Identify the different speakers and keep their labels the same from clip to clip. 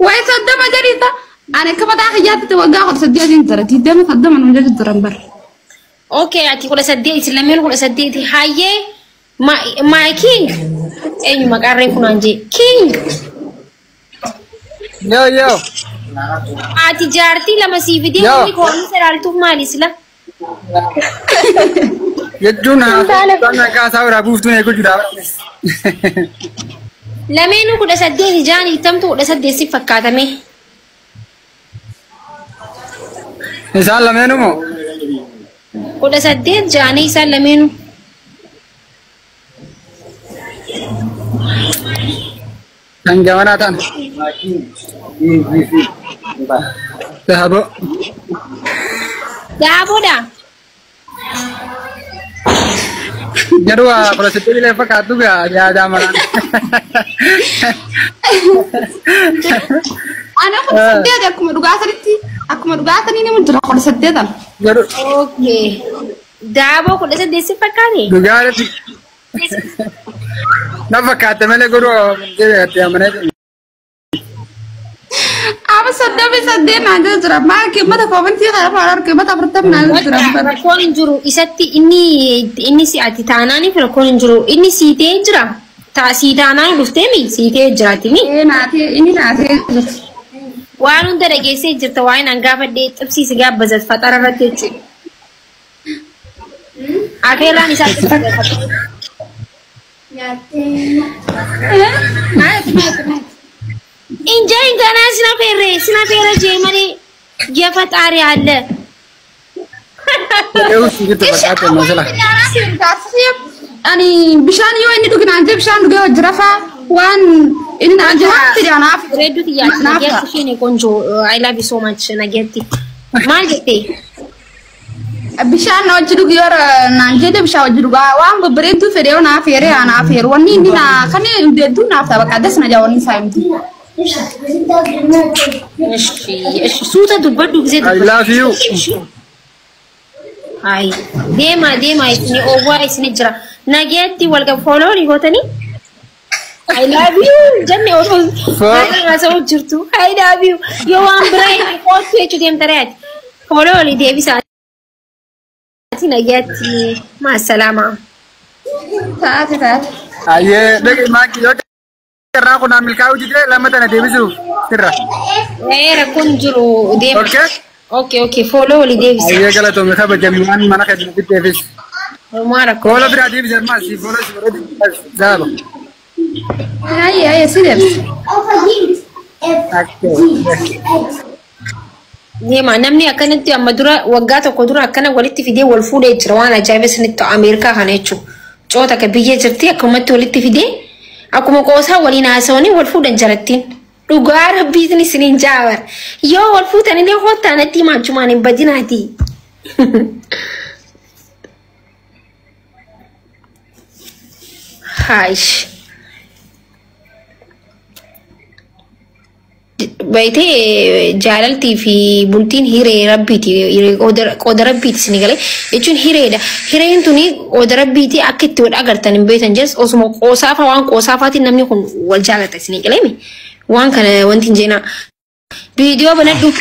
Speaker 1: ويصدم جريتا أنا كم داخل جات توقع خد سديت أنت ترى دم صدم أنا مجرد درمبر
Speaker 2: اوكي أتي كل سديت لمين كل سديت هاي ما كينج أي ما قارن كنانجي كينج
Speaker 3: يو
Speaker 2: أتي جارتي لما سي فيديو اللي كوني سرالتو مالي سلا
Speaker 3: يجونا أنا كاسا بوفتون يكون جدا
Speaker 2: لمين كل سديت جاني تم تو كل سديت سفكات مي
Speaker 3: إنسان لمنو مو
Speaker 2: كل سديت جاني سال لمين
Speaker 3: كان جوانا تان ذهبوا
Speaker 2: دا
Speaker 3: جروا kalau seperti lepas katu ya ada malan.
Speaker 1: أنا كنت سديت أكو مدرسة ini muncul kalau sedetan.
Speaker 3: Jaru.
Speaker 2: اوكي دابو كل سديت سفكاني
Speaker 3: Duga ada. Napa kata mana guru jadi hati mana?
Speaker 1: أنا سديت نادي درام ما كم ده فمن في خير فارر كم ده برتب نادي درام.
Speaker 2: ركون جرو إساتي إني سياتي تاناني فركون جرو إني سيتي جرا تا سيتاناني بفتمي سيتي جرا تيني
Speaker 1: ini nadi.
Speaker 2: وانو درجة سيجرت واين أنقابة ديت أبسي سجاب بزت فترة رتيجي أخيرا نسات إنجاين كنا سنا فيرة جيماني جفت أري على
Speaker 1: أني بشان يو إني دوكنا عندي بشان دوكنا جرافة وان إن عندها تري أنا في
Speaker 2: ريدو تيجي نجيت فيني كونجو I love you so much نجيتي ما جتي
Speaker 1: بشان نوجدو غير نانجيد بشان وجدو وان ببريدو فيريو نا فيري أنا فير واني نا خني بدو نافتا بقدس نجاوني سايمتي
Speaker 2: إيش صوته دبردو زيد
Speaker 3: I love you.
Speaker 2: هاي ديما إسني أوه إسني جرا نجيتي والقى فولو ريغوتني I love you جنة أوه أنا سويت جرتو I love you يوم براين قوت يجوا ديم تريت فولو لي ديبي ساعتي نجيتي مع السلامة
Speaker 1: تات
Speaker 3: Aye, dek mak yo karena aku namil kau juga lama tanah dewi su, kira.
Speaker 2: ركون جرو ديم
Speaker 3: Oke.
Speaker 2: أوكي فولو لي ديبي ساعتي
Speaker 3: Aye kalau tuh mereka berjaminan mana kayak di dewi.
Speaker 2: ما ركون
Speaker 3: Kalau berarti bisa masih boleh sih berarti jauh.
Speaker 1: هاي سيدي
Speaker 2: ديما نمني أكنت يا مدرة وقعت قدرة أكنا ولدت في دي والفود يجروانا جايبة سنة أمريكا هنيتشو جوتا كبيجة جرتي أكملت ولدت في دي أكمل قوسها ولينا سوني والفود جرتين لقار بيزني سنين جاور يو والفود أنا ليه خدت أنا تي ما جماني بدينا تي هايش بيتي جاللتي في بنتين هيري ربيتي قدر ربيتي سنغالي يجون هيري هيرين توني قدر ربيتي أكيد تود أقرتني بيتن جلس أسمو قوسافة وان قوسافاتي نمني كون والجالة سنغالي مي وان كان وانتين جينا فيديو بندو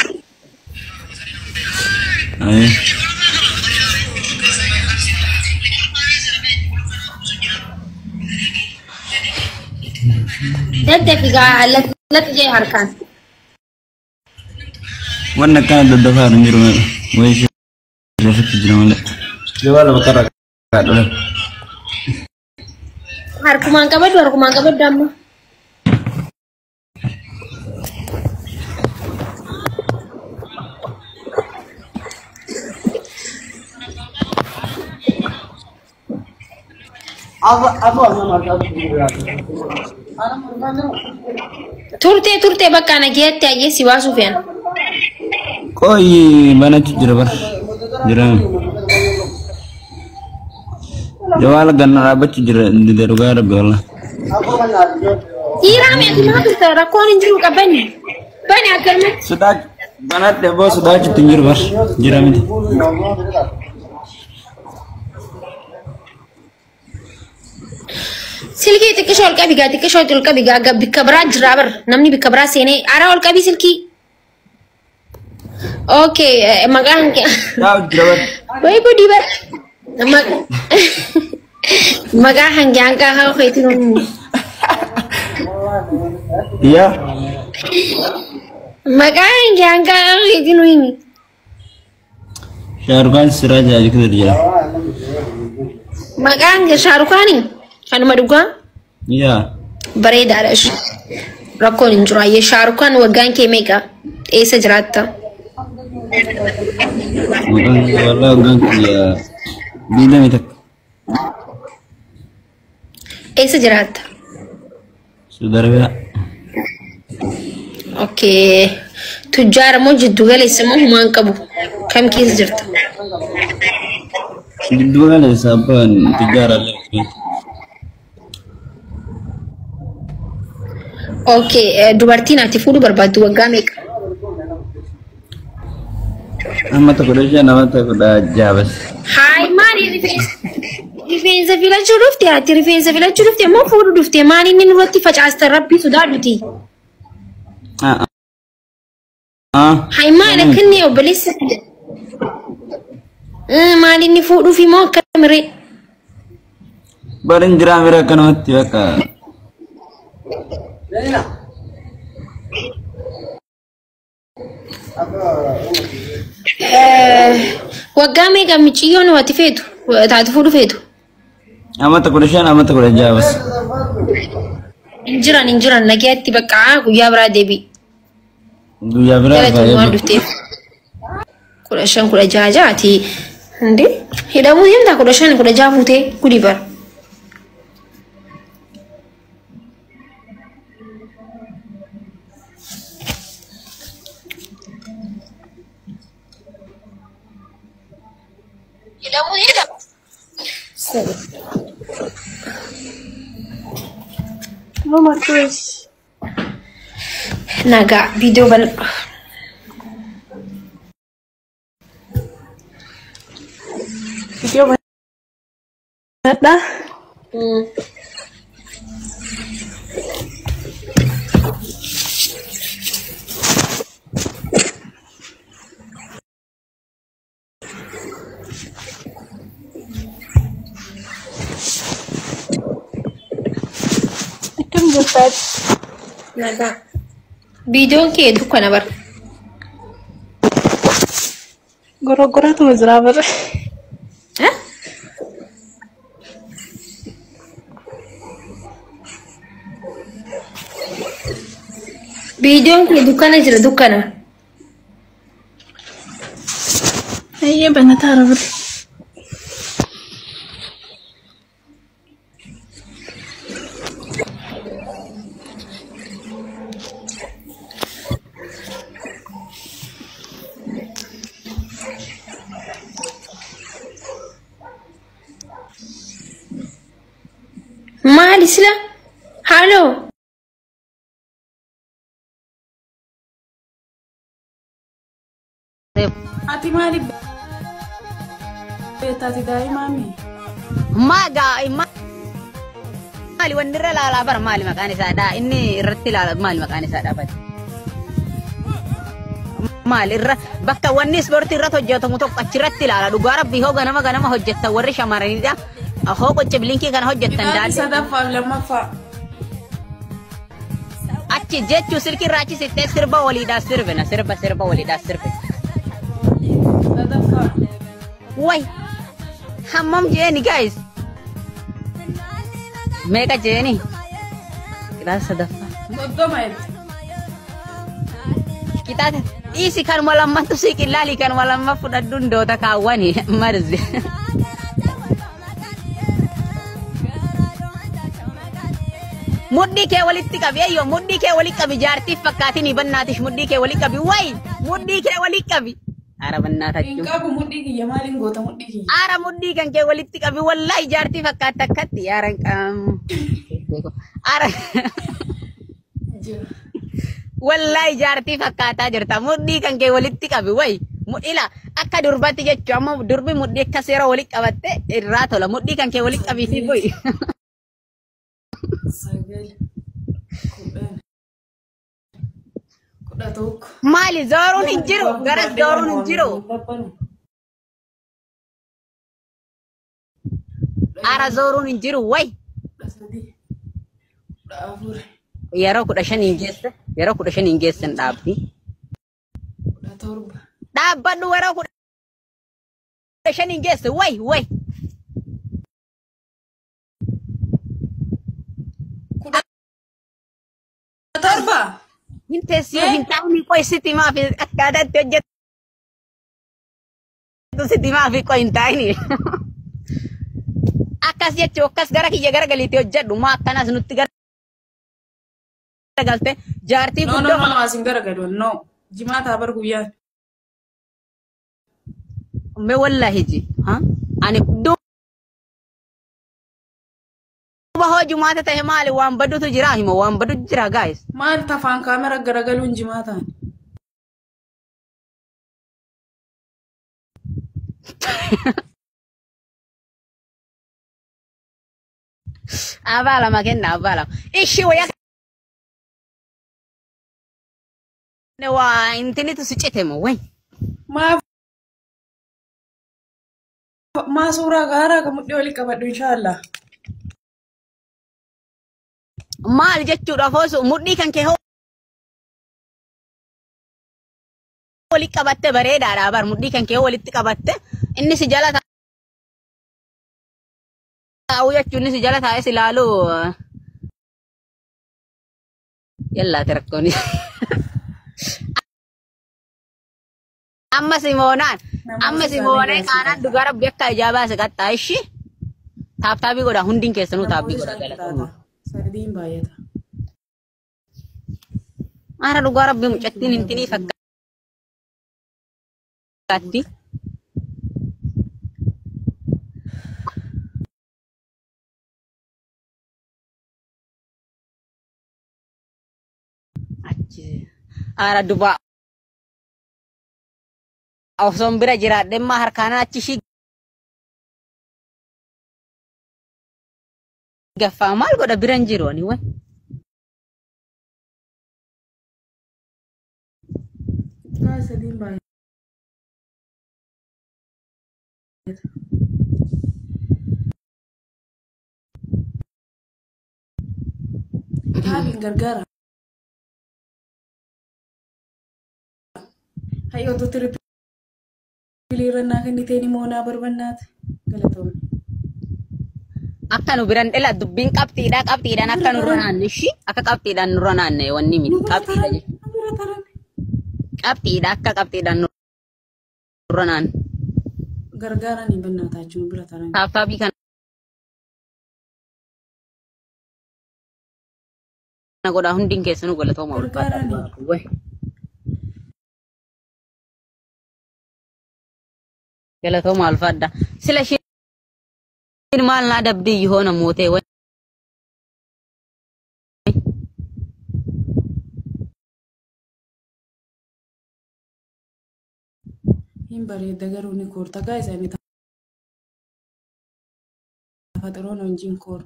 Speaker 2: دقيقة لا تجي هركان
Speaker 4: وانا كان الدفاع نمير ويش رفت الجنون جواله بكرة قاعد
Speaker 2: هركمان كبد دم تورتي بقى أنا جيت أجي سواسو فين
Speaker 4: كوي بنا تجربة جرام جواله كان رابط تجربة دي رجال بيلا
Speaker 2: إيرام يا دماغ ترى كون إنجلو كبني أكلمك
Speaker 4: sudah banget deh bos sudah tunjur bos jiram itu
Speaker 2: silki xiqqishoo ol qabi gaa xiqqishoo ol qabi gaa bikka biraa jira bar namni bikka biraa seenee ara ol qabi silki okay maqaan
Speaker 4: Yaa jira.
Speaker 2: way gudi bar maqaa hangaan kaa haa feetin
Speaker 4: Iya.
Speaker 2: maqaa hangaan kaa haa feetin wini
Speaker 4: Shahrukhan Siraj aja kita dia.
Speaker 2: maqaan Shahrukhaani kanuma dhugaa
Speaker 4: Iya.
Speaker 2: bareedaadha ishee rakkoon hin jiru ayyee Shahrukhaan waggaan kee meeqa eessa jiraatta
Speaker 4: Wallah gan dia. Bila minta.
Speaker 2: eessa jiraatta
Speaker 4: Saudara ya.
Speaker 2: okay tujjaara moo jiddu galeessa moo humaan qabu kam keessa jirta
Speaker 4: Dua kali saban tiga lagi.
Speaker 2: okay dubartiin ati fuudhu barbaaddu waggaa meeqa
Speaker 4: Nama tak ada siapa, nama tak ada jabas.
Speaker 2: haay maali rifeensa filachuu dhufte ati rifeensa filachuu dhufte moo fuudhu dhufte maali inni nurratti facaasta rabbii sodaadhuti haay maali akkanni obboleessa maali inni fuudhuuf immoo akkamiree
Speaker 4: Barin jira mira kan mati baka.
Speaker 2: waggaa meeqa miciyyoon wati feetu taatu fuudhu feetu
Speaker 4: Nama tak ada siapa, nama tak ada jabas.
Speaker 2: injiran nageetti bakka guyyaa biraa deebi
Speaker 4: Dua berapa?
Speaker 2: galatumaan dhufteef 15 andi hidhamuu himta 15 fuutee gudi bar hidhamuu himta nagaa viidiyoo bal
Speaker 5: Video banget dah. Ikan jepet.
Speaker 2: nagaa viidiyoon kee dukkana bar
Speaker 5: Goro-goro tuh mazraber.
Speaker 2: viidiyoon kee dukkana jira dukkana
Speaker 5: Iya banget haraber.
Speaker 2: maali sila halo
Speaker 5: Ati mali. Tati dari mami.
Speaker 1: Maga mali wandirra lala bar mali makani sada inni irratti lala mali makani sada bad mali irra bakka wanni sporti irratti hojjetamu tokko achirratti lala dhugaa rabbi hoo ganama hojjetta warri shamarranidha hoo qocha bilinki kana hojjettan daal
Speaker 5: Sadafa lammafa.
Speaker 1: achi jechu sirki raachi sitte sirba walida sirbina sirba walida sirbina
Speaker 5: Sadafa.
Speaker 1: Wai, hammam jeni guys. Mega jeni. Kita sadafa.
Speaker 5: Godoma itu.
Speaker 1: Kita isi kan malam tu si kilali kan malam fuda dundo ta kawani marzi. Muddi ke walitti qabi ayyo muddi ke walitti qabi jaartii fakkaati ni bannaatish muddi ke walitti qabi way muddi ke walitti qabi. Ara bannaatachuu.
Speaker 5: Inka muddi kiyya maalin goota muddi kiyya.
Speaker 1: Ara muddi kan ke walitti qabi wallahi jaartii fakkaata akkatti yaaran ara wallahi jaartii fakkaataa jirta muddi kan ke walitti qabi way ila akka durbatti jechuu amma durbi muddi akka seera walitti qabatte irraa tola muddi kan ke walitti qabi si boy.
Speaker 5: Sagal. Kudhan. Kudha tokko.
Speaker 1: Maali zooruun hin jiru. Garas zooruun hin jiru. Ara zooruun hin jiru way.
Speaker 5: Kudha sadii. Kudha afur.
Speaker 1: Yeroo 15 geesse. Yeroo 15 geessan dhaabdi.
Speaker 5: Kudha torba.
Speaker 1: Dhaabbadhu yeroo 15 geesse way way.
Speaker 5: Kudha torba.
Speaker 1: Hintesiyo hintauni koy siti maafi akkadatti hojjetu siti maafi koy hintaini. Akkas jechuu akkas gara kiyya gara galiitti hojjedhu maa akkanas nutti gara galte jaartii guddoo.
Speaker 5: No asin gara galu no. Jimaata bar guyyaa.
Speaker 1: Me wallahi ji ha ani duba hoo jumaata ta'e maali waan baddutu jira hima waan baddutu jira guys.
Speaker 5: Maal tafaan kaamera gara galuun jimaataan.
Speaker 1: Abala makenna abala. Ishi waya ne wa intinitu sicetemo way.
Speaker 5: Ma suuraa gaaraa kan mudhii olii qabadhu inshallah.
Speaker 1: Maal jechuudhaaf osoo mudhii kan kee walitti qabatte bareedaadha bar mudhii kan kee walitti qabatte inni si jala taa'u jechuun inni si jala taa'ee si laalu yallaa tirakkooni. Amma Simoonaan kaanaan dhugaa rabbi akka ijaabaa si qaxxaa ishi taaptaabii godha hundiin keessanuu taapbii godha galatooma.
Speaker 5: Sardiin baay'ata.
Speaker 1: Ara dhugaa rabbi mucattiin hintinii fakkaatti. Achi ara dubaa osoon bira jiraadhe immaa harkaanaa achi ishii gaffaa maal godha biran jiru ani way.
Speaker 5: Sardiin baay'ata. Kaabiin gargaara. Hayyoo tuuti riphiliirannaa kan ittiin moonaa barbannaati. Galatoomne.
Speaker 1: Akka nu biran dhela dubbiin qabxiidhaan akka nurra naanne ishii akka qabxiidhaan nurra naanne wanni miti qabxiidha jechuudha. Qabxiidha akka qabxiidhaan nurra naanne.
Speaker 5: Gargaaranii bannaataa jechuun bira taran.
Speaker 1: Taaptaabii kana godhaa hundiin keessanuu galatooma ulfaadha. Galatooma ulfaadha. Sila ishiin maal naa dabdii yihoona mootee way.
Speaker 5: Hin bareedda garuu ni koorta gaa isaanii tafaxiroon wajjin koor.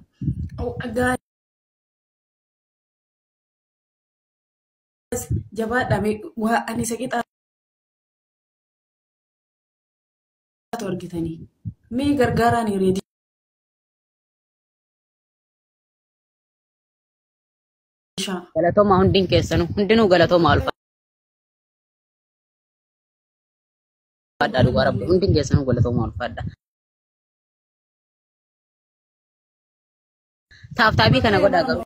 Speaker 5: Jabaadha waa ani isa qixaatu argitanii. Mee gargaaraan reedii.
Speaker 1: Galatooma hundiin keessanuu hundinuu galatooma ulfaadha dhugaa rabbi hundiin keessanuu galatooma ulfaadha. Taaftaabii kana godhaa qabu.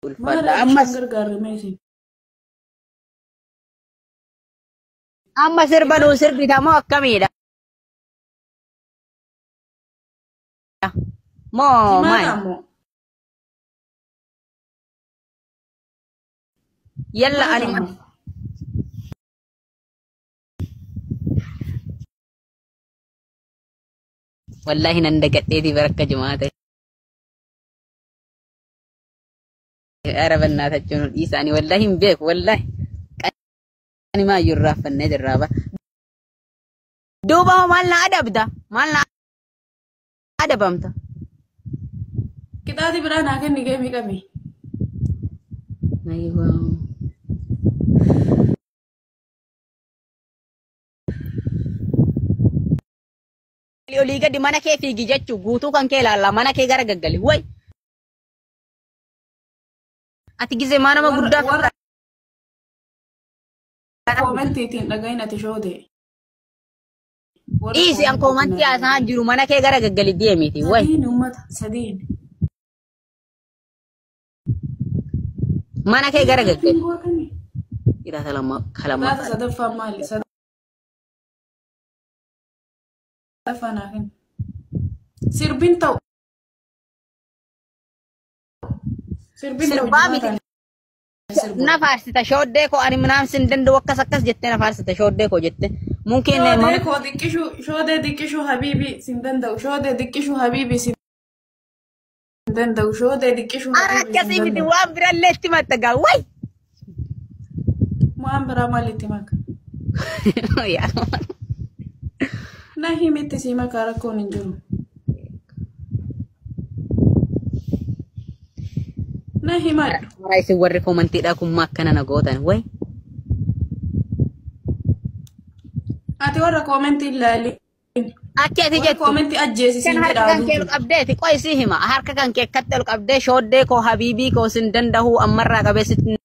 Speaker 1: Ulfaadha amma sirba nuu sirbita moo akkamiidha? Moo maal? Yalla ani wallahi nan dagadheeti barakka jumaate. Araban naatachuun dhiisaanii wallahi hin beeku wallahi. Qani maa yurraa fannee jirraa ba. Duuba maal na adabda? Maal na Ada bamta.
Speaker 5: Kita di berana kan ni kami.
Speaker 1: Aywa. Liga di mana ke figi jechu guutuu kan ke lalla mana ke gara gaggali way ati gize mana ma guddaa
Speaker 5: Komenti tin dhagahin ati shoode.
Speaker 1: Easy ang komanti asa jiru mana ke gara gaggali deemiti way
Speaker 5: Sadiin ummata sadiin.
Speaker 1: mana ke gara gaggali ira talama kalama
Speaker 5: Laata sadaffaa maali? Sadaffaa naakin. Sirbin ta'u. Sirbin ta'u
Speaker 1: Sirbaa miti. Na faarsita shoodee ko ani minaan sin danda'u akkas jettee na faarsita shoodee ko jette mungkin
Speaker 5: shoodee koo xiqqishuu shoodee xiqqishuu habiibi sin danda'u shoodee xiqqishuu habiibi sin danda'u shoodee xiqqishuu habiibi
Speaker 1: akkasii miti waan birallee itti mattagaa way
Speaker 5: waan biraa maalitti maka na himitti si makaa rakkoon hin jiru na himadhu
Speaker 1: Mara isin warri komantiidhaa kun makkana na gootan way
Speaker 5: ati warra koomentii ilaali
Speaker 1: akki ati jettu
Speaker 5: koomentii ajjeesisiin
Speaker 1: kan harka kan kee qabdeeti qoy si hima harka kan kee katte qabdee shoodee koo habiibii koo sin danda'u ammarraa qabee sitti